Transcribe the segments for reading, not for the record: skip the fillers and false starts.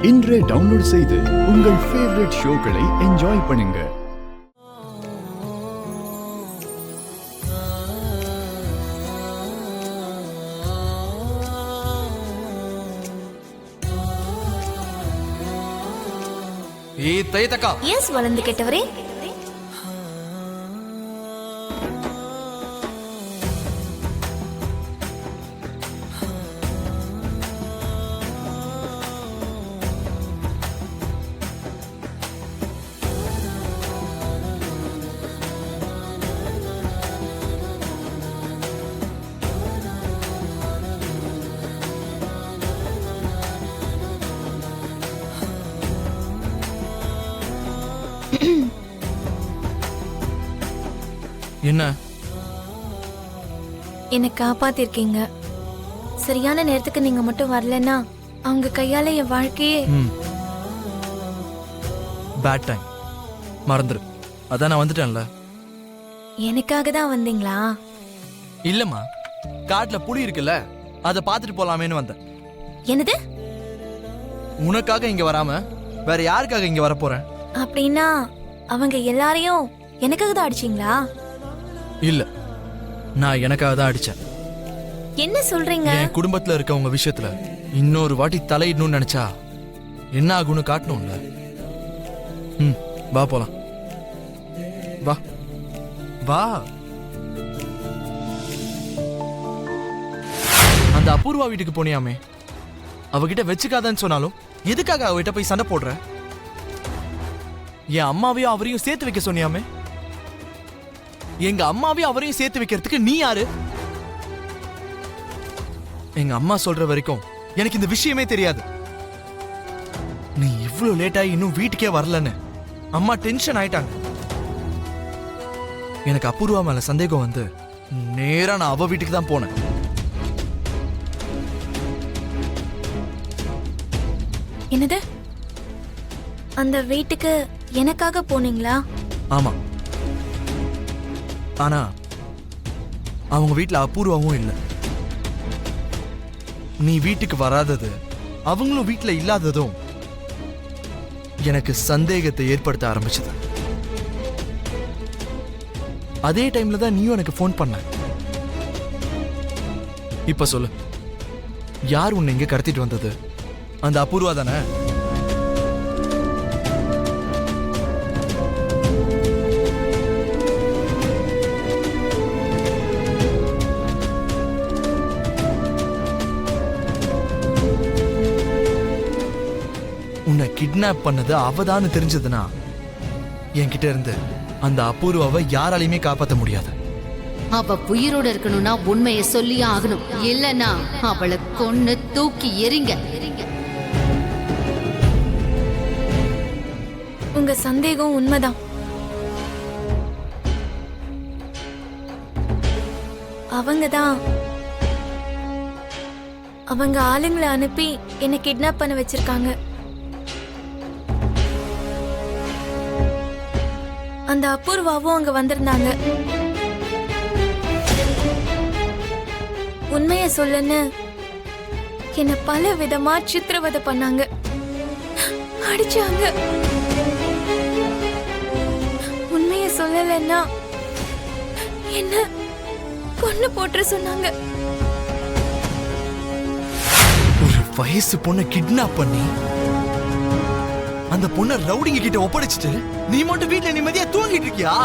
இன்றே டவுன்லோட் செய்து உங்கள் ஃபேவரட் ஷோக்களை என்ஜாய் பண்ணுங்க. எஸ் வளர்ந்து கெட்டவரே. என்ன என்னை காப்பாத்திருக்கீங்க. சரியான நேரத்துக்கு நீங்க மட்டும் வரலன்னா அவங்க கையால என் வாழ்க்கையே பேட் டைம். மறந்துரு. அதான் நான் வந்துட்டேன்ல. எனக்காக தான் வந்தீங்களா? இல்லம்மா, காட்டுல புலி இருக்குல்ல, அதை பார்த்துட்டு போலாமேன்னு வந்தேன். என்னது? உனக்காக இங்க வராம வேற யாருக்காக இங்க வர போறேன்? அப்படின்னா அவங்க எல்லாரையும் எனக்காக தான் அடிச்சீங்களா? இல்ல, நான் எனக்காக தான் அடிச்சேன். என்ன சொல்றீங்க? என் குடும்பத்துல இருக்கவங்க விஷயத்துல இன்னொரு வாட்டி தலையிடணும்னு நினைச்சா என்ன ஆகும்னு காட்டணும்ல. வா போலாம். வா வா. அந்த அபூர்வா வீட்டுக்கு போனியாமே, அவகிட்ட வச்சுக்காதன்னு சொன்னாலும் எதுக்காக அவகிட்ட போய் சண்டை போடுற? என் அம்மாவையும் அவரையும் சேர்த்து வைக்க சொன்னியாமே, எங்க அம்மாவையும் அவரையும் சேர்த்து வைக்கிறதுக்கு நீ யாரு? எங்க அம்மா சொல்ற வரைக்கும் எனக்கு இந்த விஷயமே தெரியாது. நீ இவ்வளவு லேட்டாகி இன்னும் வீட்டுக்கே வரலன்னு அம்மா டென்ஷன் ஆயிட்டாங்க. எனக்கு அபூர்வா மேல சந்தேகம் வந்து நேரா நான் அவ வீட்டுக்கு தான் போனேன். என்னது? அந்த வீட்டுக்கு எனக்காக போனீங்களா? ஆமா. ஆனா அவங்க வீட்டுல அபூர்வாவும் இல்லை. நீ வீட்டுக்கு வராதது, அவங்களும் வீட்டுல இல்லாததும் எனக்கு சந்தேகத்தை ஏற்படுத்த ஆரம்பிச்சது. அதே டைம்ல தான் நீயும் எனக்கு ஃபோன் பண்ண. இப்ப சொல்லு, யார் உன்னை இங்க கடத்திட்டு வந்தது? அந்த அபூர்வா தானே? உன்னை கிட்னாப் பண்ணது அவதான்னு தெரிஞ்சதுன்னா என்கிட்ட இருந்து அந்த அபூர்வாவை யாராலையுமே காப்பாற்ற முடியாது. அவ உயிரோட இருக்கணும்னா உண்மையை சொல்லியே ஆகணும். இல்லனா அவளை கொன்னு தூக்கி எறிங்க. உங்க சந்தேகம் உண்மைதான். அவங்க ஆளுங்களை அனுப்பி என்னை கிட்னாப் பண்ண வச்சிருக்காங்க. அந்த அபூர்வாவும் அங்க வந்திருந்தாங்க. உண்மைய சொல்லுன்னு என்ன பல விதமா சித்திரவதை பண்ணாங்க, அடிச்சாங்க. உண்மைய சொல்லலன்னா என்ன கொன்னு போட்டு சொன்னாங்க. ஒரு வயசு பொண்ணை கிட்னாப் பண்ணி அந்த பொண்ணை ரவுடிங்க கிட்ட ஒப்படைச்சிட்டு நீ மட்டும் வீட்டுல நிம்மதியா தூங்கிட்டு இருக்கியா?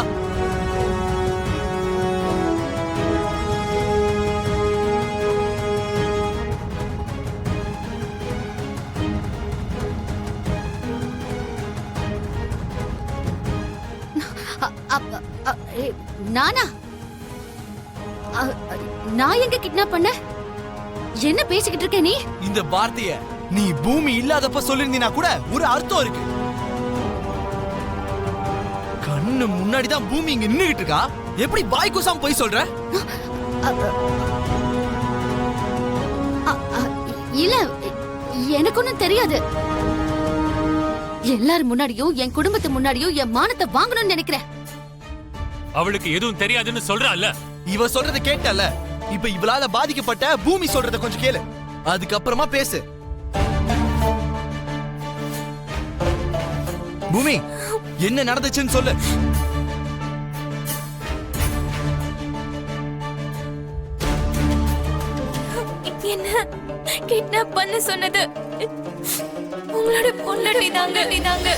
நானா? நான் எங்க கிட்னாப் பண்ண? என்ன பேசிக்கிட்டு இருக்க நீ? இந்த வார்த்தைய நீ பூமி இல்லாதப்ப சொல்லிருந்தீனா கூட ஒரு அர்த்தம் இருக்கு. கண்ணு முன்னாடிதான் பூமி இங்க நின்னுகிட்டு இருக்கா, எப்படி வாய் கூசாம போய் சொல்ற? இல்ல, எனக்கு ஒண்ணும் தெரியாது. எல்லாரும் முன்னாடியும் என் குடும்பத்து முன்னாடியும் என் மானத்தை வாங்கணும்னு நினைக்கிறேன். அவளுக்கு எதுவும் தெரியாதுன்னு சொல்றால. இவ சொல்றத கேட்டல. இப்ப இவளால பாதிக்கப்பட்ட பூமி சொல்றத கொஞ்சம் கேளு, அதுக்கப்புறமா பேசு. பூமி என்ன நடந்துச்சுன்னு சொல்லு. என்ன கிட்னாப் பண்ண சொன்னது உங்களோட பொண்ணு தாங்க.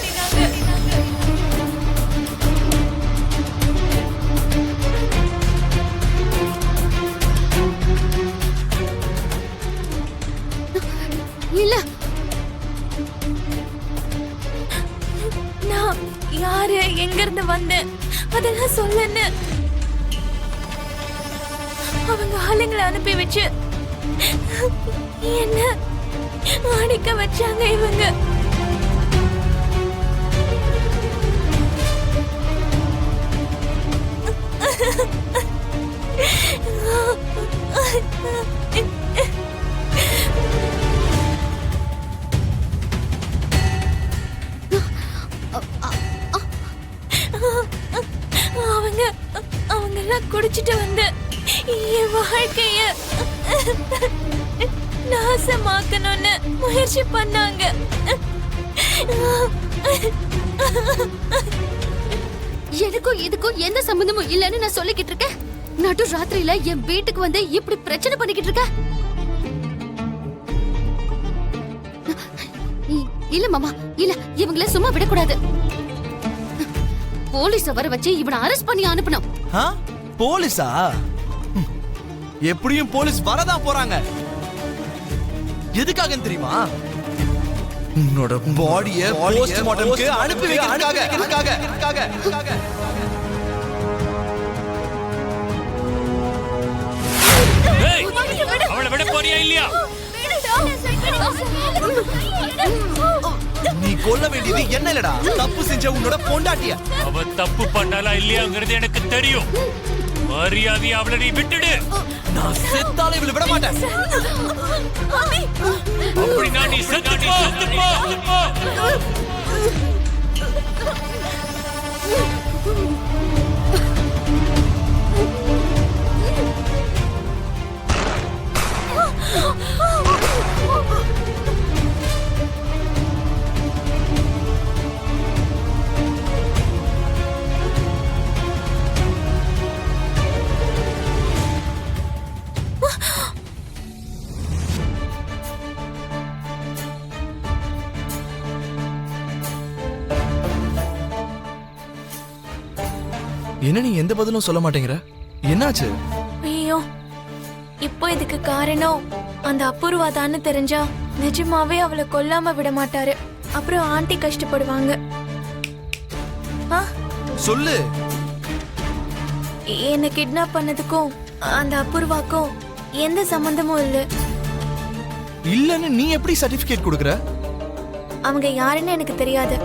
இல்ல நான் யாரு எங்க இருந்து வந்தேன் அதெல்லாம் சொல்லுன்னு அவங்க ஆளுங்களை அனுப்பி வச்சு என்ன அடிக்க வச்சாங்க இவங்க. அவங்க எல்லாம் குடிச்சிட்டு வந்து என் வாழ்க்கைய நாசமாக்கணும்னு முயற்சி பண்ணாங்க. எனக்கும் இதுக்கும் எந்த சம்பந்தமும் இல்லன்னு நான் சொல்லிக்கிட்டு இருக்கேன். நடு ராத்திரியில என் வீட்டுக்கு வந்து இப்படி பிரச்சனை பண்ணிக்கிட்டு இருக்க. இல்ல மாமா, இல்ல இவங்கள சும்மா விடக்கூடாது. போலீஸ வர வச்சு இவனை அரெஸ்ட் பண்ணி அனுப்பணும். போலீஸா? எப்படியும் போலீஸ் வரதான் போறாங்க. எதுக்காகன்னு தெரியுமா? உன்னோட பாடியை போஸ்ட்மார்ட்டம்க்கு அனுப்பி வைக்கிறதுக்காக. ஏய், அவளை விட போறியா இல்லையா? நீ கொல்ல வேண்டியது என்ன இல்லடா, தப்பு செஞ்ச உன்னோட பொண்டாட்டிய. அவ தப்பு பண்ணாலா இல்லையாங்கிறது எனக்கு தெரியும். மரியாதையை அவளை நீ விட்டுடு. நான் செத்தாலே இவளை விட மாட்டேன். அப்படின்னா நீ செத்து போ. என்ன நீ எந்த பதிலும் சொல்ல மாட்டேங்கிற? என்னாச்சு? ஐயோ, இப்போ இதுக்கு காரணம் அந்த அபூர்வாதான்னு தெரிஞ்சா நிஜமாவே அவளை கொல்லாம விட மாட்டாரு. அப்புறம் ஆண்டி கஷ்டப்படுவாங்க. சொல்லு. என்ன கிட்னாப் பண்ணதுக்கும் அந்த அபூர்வாக்கும் எந்த சம்பந்தமும் இல்ல. இல்லன்னு நீ எப்படி சர்டிபிகேட் கொடுக்கற? அவங்க யாருன்னு எனக்கு தெரியாது.